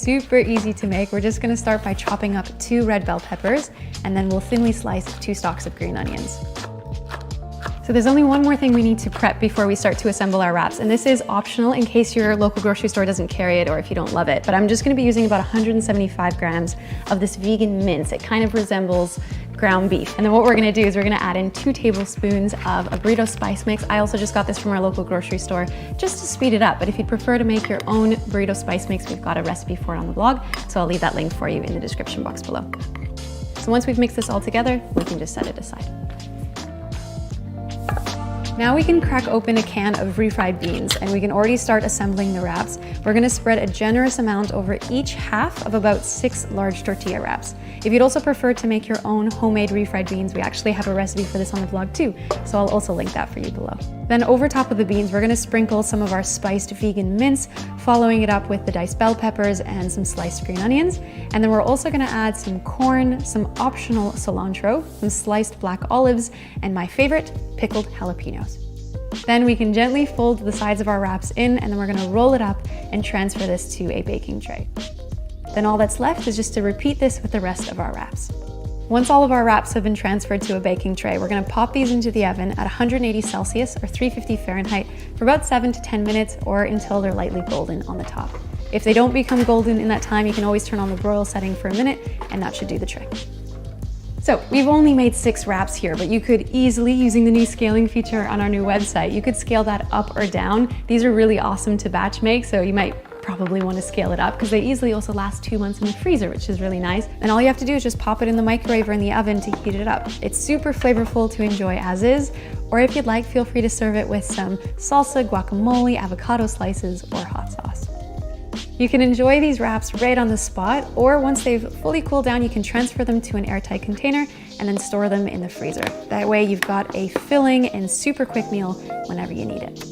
Super easy to make. We're just gonna start by chopping up 2 red bell peppers, and then we'll thinly slice 2 stalks of green onions. So there's only one more thing we need to prep before we start to assemble our wraps, and this is optional in case your local grocery store doesn't carry it or if you don't love it. But I'm just gonna be using about 175 grams of this vegan mince. It kind of resembles ground beef. And then what we're gonna do is we're gonna add in 2 tablespoons of a burrito spice mix. I also just got this from our local grocery store just to speed it up. But if you'd prefer to make your own burrito spice mix, we've got a recipe for it on the blog. So I'll leave that link for you in the description box below. So once we've mixed this all together, we can just set it aside. Now we can crack open a can of refried beans and we can already start assembling the wraps. We're gonna spread a generous amount over each half of about 6 large tortilla wraps. If you'd also prefer to make your own homemade refried beans, we actually have a recipe for this on the blog too, so I'll also link that for you below. Then over top of the beans, we're gonna sprinkle some of our spiced vegan mince, following it up with the diced bell peppers and some sliced green onions. And then we're also gonna add some corn, some optional cilantro, some sliced black olives, and my favorite, pickled jalapenos. Then we can gently fold the sides of our wraps in, and then we're gonna roll it up and transfer this to a baking tray. Then all that's left is just to repeat this with the rest of our wraps. Once all of our wraps have been transferred to a baking tray, we're gonna pop these into the oven at 180 Celsius or 350 Fahrenheit for about 7 to 10 minutes or until they're lightly golden on the top. If they don't become golden in that time, you can always turn on the broil setting for a minute and that should do the trick. So we've only made 6 wraps here, but you could easily, using the new scaling feature on our new website, you could scale that up or down. These are really awesome to batch make, so you might probably want to scale it up because they easily also last 2 months in the freezer, which is really nice. And all you have to do is just pop it in the microwave or in the oven to heat it up. It's super flavorful to enjoy as is, or if you'd like, feel free to serve it with some salsa, guacamole, avocado slices, or hot sauce. You can enjoy these wraps right on the spot, or once they've fully cooled down, you can transfer them to an airtight container and then store them in the freezer. That way you've got a filling and super quick meal whenever you need it.